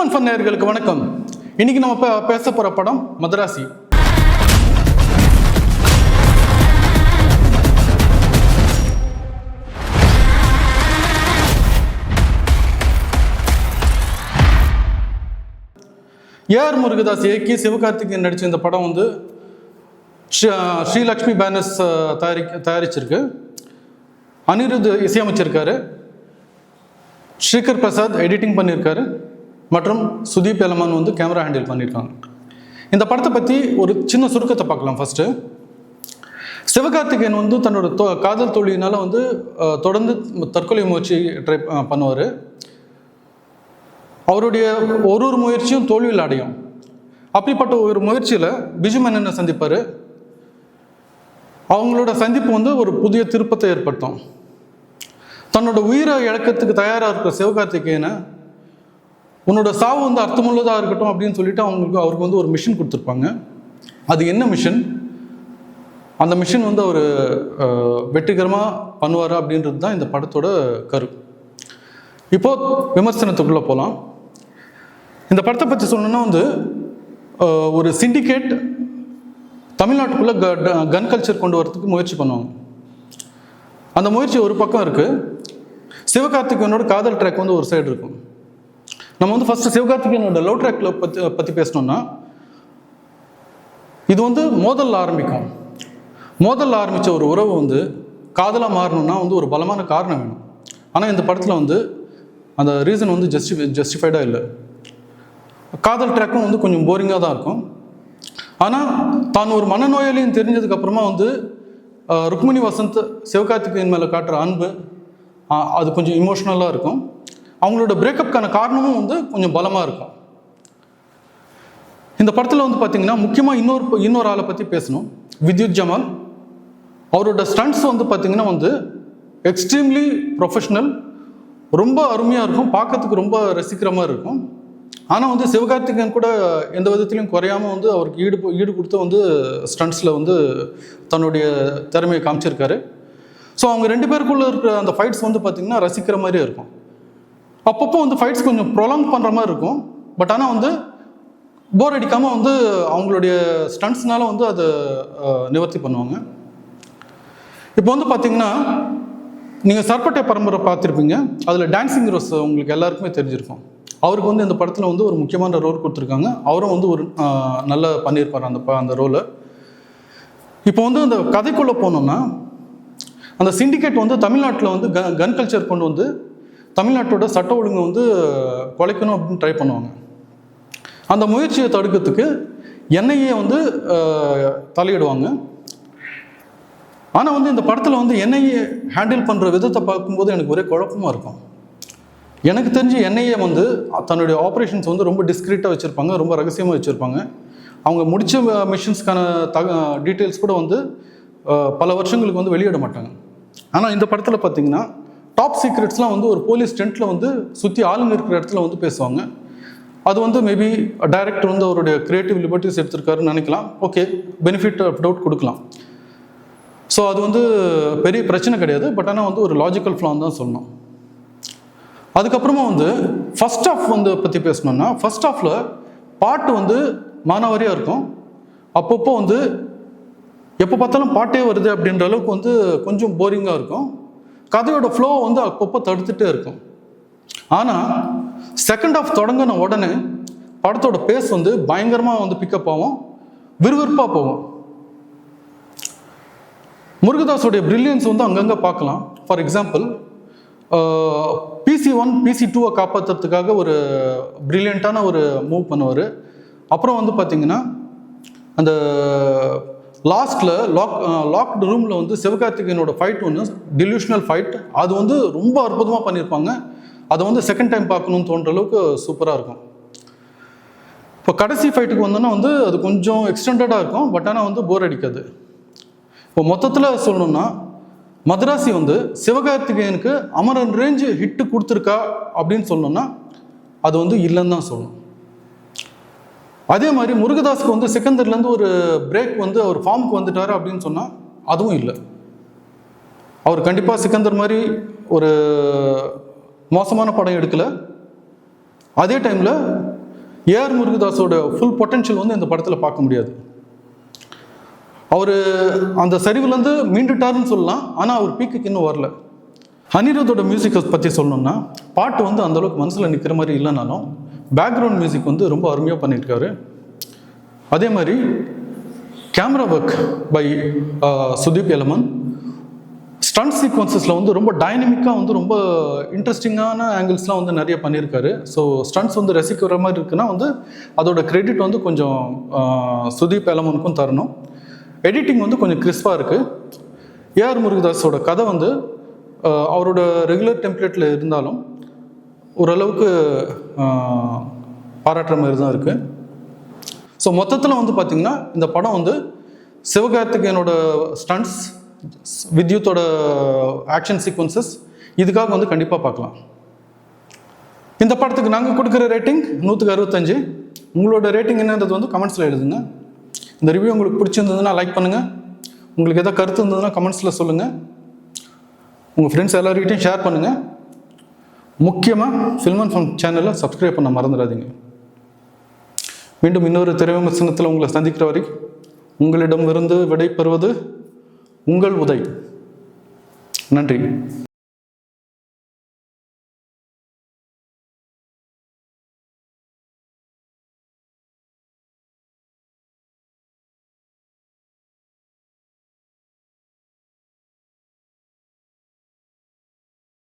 Film and fun நேயர்களுக்கு வணக்கம். இன்னைக்கு நம்ம பேச போற படம் மதராசி. ஏஆர் முருகதாஸ் இயக்கி சிவகார்த்திகேயன் நடிச்ச இந்த படம் வந்து ஸ்ரீலக்ஷ்மி பேனர்ஸ் தயாரிச்சிருக்கு. அனிருத் இசையமைச்சிருக்காரு. ஸ்ரீகர் பிரசாத் எடிட்டிங் பண்ணியிருக்காரு மற்றும் சுதீப் எலமான் வந்து கேமரா ஹேண்டில் பண்ணியிருக்காங்க. இந்த படத்தை பற்றி ஒரு சின்ன சுருக்கத்தை பார்க்கலாம். ஃபஸ்ட்டு, சிவகார்த்திகேயன் வந்து தன்னோட காதல் தோழியினால் வந்து தொடர்ந்து தற்கொலை முயற்சி ட்ரை பண்ணுவார். அவருடைய ஒரு முயற்சியும் தோல்வியில் அடையும். அப்படிப்பட்ட ஒரு முயற்சியில் பிஜு மேனனை சந்திப்பார். அவங்களோட சந்திப்பு வந்து ஒரு புதிய திருப்பத்தை ஏற்படுத்தும். தன்னோட உயிரை இழக்கிறதுக்கு தயாராக இருக்கிற சிவகார்த்திகேயனை உன்னோட சாவு வந்து அர்த்தமுள்ளதாக இருக்கட்டும் அப்படின்னு சொல்லிட்டு அவருக்கு வந்து ஒரு மிஷன் கொடுத்துருப்பாங்க. அது என்ன மிஷன், அந்த மிஷன் வந்து அவர் வெற்றிகரமாக பண்ணுவார் அப்படின்றது தான் இந்த படத்தோட கரு. இப்போது விமர்சனத்துக்குள்ளே போகலாம். இந்த படத்தை பற்றி சொல்லணுன்னா வந்து ஒரு சிண்டிகேட் தமிழ்நாட்டுக்குள்ளே கன் கல்ச்சர் கொண்டு வரதுக்கு முயற்சி பண்ணுவாங்க. அந்த முயற்சி ஒரு பக்கம் இருக்குது. சிவகார்த்திகேயனோட காதல் ட்ராக் வந்து ஒரு சைடு இருக்கும். நம்ம வந்து ஃபஸ்ட்டு சிவகார்த்திகேயனோட லவ் ட்ராக்ல பற்றி பேசணும்னா, இது வந்து மோதல் ஆரம்பித்த ஒரு உறவு வந்து காதலாக மாறணும்னா வந்து ஒரு பலமான காரணம் வேணும். ஆனால் இந்த படத்தில் வந்து அந்த ரீசன் வந்து ஜஸ்டிஃபைடாக இல்லை. காதல் ட்ராக்கும் வந்து கொஞ்சம் போரிங்காக தான் இருக்கும். ஆனால் தான் ஒரு மனநோயாளின்னு தெரிஞ்சதுக்கப்புறமா வந்து ருக்மிணி வசந்த் சிவகார்த்திகேயன் மேலே காட்டுற அன்பு அது கொஞ்சம் இமோஷ்னலாக இருக்கும். அவங்களோட பிரேக்கப்புக்கான காரணமும் வந்து கொஞ்சம் பலமாக இருக்கும். இந்த படத்தில் வந்து பார்த்திங்கன்னா முக்கியமாக இன்னொரு ஆளை பற்றி பேசணும், வித்யுத் ஜமால். அவரோட ஸ்டண்ட்ஸ் வந்து பார்த்திங்கன்னா வந்து எக்ஸ்ட்ரீம்லி ப்ரொஃபஷ்னல், ரொம்ப அருமையாக இருக்கும், பார்க்கறதுக்கு ரொம்ப ரசிக்கிற மாதிரி இருக்கும். ஆனால் வந்து சிவகார்த்திகேயன் கூட எந்த விதத்துலையும் குறையாமல் வந்து அவருக்கு ஈடு கொடுத்து வந்து ஸ்டண்ட்ஸில் வந்து தன்னுடைய திறமையை காமிச்சிருக்காரு. ஸோ அவங்க ரெண்டு பேருக்குள்ளே இருக்கிற அந்த ஃபைட்ஸ் வந்து பார்த்திங்கன்னா ரசிக்கிற மாதிரியே இருக்கும். அப்பப்போ வந்து ஃபைட்ஸ் கொஞ்சம் ப்ரொலாங் பண்ணுற மாதிரி இருக்கும். பட் ஆனால் வந்து போர் அடிக்காமல் வந்து அவங்களுடைய ஸ்டண்ட்ஸ்னால வந்து அதை நிவர்த்தி பண்ணுவாங்க. இப்போ வந்து பார்த்திங்கன்னா நீங்கள் சர்பட்டை பரம்பரை பார்த்துருப்பீங்க. அதில் டான்சிங் ரோஸ் உங்களுக்கு எல்லாருக்குமே தெரிஞ்சிருக்கும். அவருக்கு வந்து இந்த படத்தில் வந்து ஒரு முக்கியமான ரோல் கொடுத்துருக்காங்க. அவரும் வந்து ஒரு நல்லா பண்ணியிருப்பார் அந்த ரோலை. இப்போ வந்து அந்த கதைக்குள்ளே போனோம்னா, அந்த சிண்டிகேட் வந்து தமிழ்நாட்டில் வந்து கன் கல்ச்சர் கொண்டு வந்து தமிழ்நாட்டோட சட்ட ஒழுங்கை வந்து குலைக்கணும் அப்படின்னு ட்ரை பண்ணுவாங்க. அந்த முயற்சியை தடுக்கிறதுக்கு என்ஐஏ வந்து தலையிடுவாங்க. ஆனால் வந்து இந்த படத்தில் வந்து என்ஐஏ ஹேண்டில் பண்ணுற விதத்தை பார்க்கும்போது எனக்கு ஒரே குழப்பமாக இருக்கும். எனக்கு தெரிஞ்சு என்ஐஏ வந்து தன்னுடைய ஆப்ரேஷன்ஸ் வந்து ரொம்ப டிஸ்க்ரீட்டாக வச்சுருப்பாங்க, ரொம்ப ரகசியமாக வச்சுருப்பாங்க. அவங்க முடித்த மிஷன்ஸ்க்கான டீட்டெயில்ஸ் கூட வந்து பல வருஷங்களுக்கு வந்து வெளியிட மாட்டாங்க. ஆனால் இந்த படத்தில் பார்த்திங்கன்னா டாப் சீக்ரெட்ஸ்லாம் வந்து ஒரு போலீஸ் டென்ட்டில் வந்து சுற்றி ஆளுங்க இருக்கிற இடத்துல வந்து பேசுவாங்க. அது வந்து மேபி டைரக்டர் வந்து அவருடைய க்ரியேட்டிவ் லிபர்ட்டிஸ் எடுத்திருக்காருன்னு நினைக்கலாம். ஓகே, பெனிஃபிட் ஆஃப் டவுட் கொடுக்கலாம். ஸோ அது வந்து பெரிய பிரச்சனை கிடையாது. பட் ஆனால் வந்து ஒரு லாஜிக்கல் ஃப்ளான்னு தான் சொல்லணும். அதுக்கப்புறமா வந்து ஃபர்ஸ்ட் ஆஃப் வந்து பற்றி பேசணும்னா, ஃபர்ஸ்ட் ஆஃபில் பாட்டு வந்து மானாவாரியாக இருக்கும். அப்பப்போ வந்து எப்போ பார்த்தாலும் பாட்டே வருது அப்படின்ற அளவுக்கு வந்து கொஞ்சம் போரிங்காக இருக்கும். கதையோட ஃப்ளோ வந்து அப்பப்போ தடுத்துட்டே இருக்கும். ஆனால் செகண்ட் ஆஃப் தொடங்கின உடனே படத்தோட பேஸ் வந்து பயங்கரமாக வந்து பிக்கப் ஆகும், விறுவிறுப்பாக போகும். முருகதாஸோடைய பிரில்லியன்ஸ் வந்து அங்கங்கே பார்க்கலாம். ஃபார் எக்ஸாம்பிள், PC1 PC2 காப்பாற்றுறதுக்காக ஒரு பிரில்லியண்ட்டான ஒரு மூவ் பண்ணுவார். அப்புறம் வந்து பார்த்திங்கன்னா அந்த லாஸ்ட்டில் லாக்டு ரூமில் வந்து சிவகார்த்திகேயனோட ஃபைட் ஒன்று டிலூஷனல் ஃபைட், அது வந்து ரொம்ப அற்புதமாக பண்ணியிருப்பாங்க. அதை வந்து செகண்ட் டைம் பார்க்கணுன்னு தோன்ற அளவுக்கு சூப்பராக இருக்கும். இப்போ கடைசி ஃபைட்டுக்கு வந்தோன்னா வந்து அது கொஞ்சம் எக்ஸ்டெண்டடாக இருக்கும். பட் ஆனால் வந்து போர் அடிக்காது. இப்போ மொத்தத்தில் சொல்லணுன்னா, மதராசி வந்து சிவகார்த்திகேயனுக்கு அமரன் ரேஞ்சு ஹிட்டு கொடுத்துருக்கா அப்படின்னு சொல்லணும்னா அது வந்து இல்லைன்னு தான் சொல்லணும். அதே மாதிரி முருகதாஸுக்கு வந்து சிக்கந்தர்லேருந்து ஒரு பிரேக் வந்து அவர் ஃபார்முக்கு வந்துட்டார் அப்படின்னு சொன்னால் அதுவும் இல்லை. அவர் கண்டிப்பாக சிக்கந்தர் மாதிரி ஒரு மோசமான படம் எடுக்கலை. அதே டைமில் ஏஆர் முருகதாஸோட ஃபுல் பொட்டன்ஷியல் வந்து இந்த படத்தில் பார்க்க முடியாது. அவர் அந்த சரிவுலேருந்து மீண்டுட்டாருன்னு சொல்லலாம், ஆனால் அவர் பீக்குக்கு இன்னும் வரல. அனிருத்தோட மியூசிக்கை பற்றி சொல்லணும்னா, பாட்டு வந்து அந்தளவுக்கு மனசில் நிற்கிற மாதிரி இல்லைனாலும் பேக்ரவுண்ட் மியூசிக் வந்து ரொம்ப அருமையாக பண்ணியிருக்காரு. அதே மாதிரி camera work by Sudeep Elamon. Stunt சீக்வன்சஸில் வந்து ரொம்ப டைனமிக்காக வந்து ரொம்ப இன்ட்ரெஸ்டிங்கான ஆங்கிள்ஸ்லாம் வந்து நிறைய பண்ணியிருக்காரு. ஸோ ஸ்டண்ட்ஸ் வந்து ரசிக்கிற மாதிரி இருக்குன்னா வந்து அதோட கிரெடிட் வந்து கொஞ்சம் சுதீப் எலமனுக்கும் தரணும். எடிட்டிங் வந்து கொஞ்சம் கிறிஸ்பாக இருக்குது. ஏஆர் முருகதாஸோட கதை வந்து அவரோட ரெகுலர் டெம்ப்ளேட்டில் இருந்தாலும் ஓரளவுக்கு பாராட்டுற மாதிரி தான் இருக்குது. ஸோ மொத்தத்தில் வந்து பார்த்திங்கன்னா இந்த படம் வந்து சிவகார்த்திகேயனோட ஸ்டண்ட்ஸ், வித்யுத்தோட ஆக்ஷன் சீக்வன்சஸ், இதுக்காக வந்து கண்டிப்பாக பார்க்கலாம். இந்த படத்துக்கு நாங்கள் கொடுக்குற ரேட்டிங் 165. உங்களோட ரேட்டிங் என்னன்றது வந்து கமெண்ட்ஸில் எழுதுங்க. இந்த ரிவ்யூ உங்களுக்கு பிடிச்சிருந்ததுன்னா லைக் பண்ணுங்கள். உங்களுக்கு எதாவது கருத்து இருந்ததுன்னா கமெண்ட்ஸில் சொல்லுங்கள். உங்கள் ஃப்ரெண்ட்ஸ் எல்லாருக்கிட்டையும் ஷேர் பண்ணுங்கள். முக்கியமாக ஃபில்ம் அண்ட் ஃபன் சேனலை சப்ஸ்கிரைப் பண்ண மறந்துடாதீங்க. மீண்டும் இன்னொரு திரை விமர்சனத்தில் உங்களை சந்திக்கிற வரைக்கும் உங்களிடமிருந்து விடை பெறுவது உங்கள் உதய். நன்றி.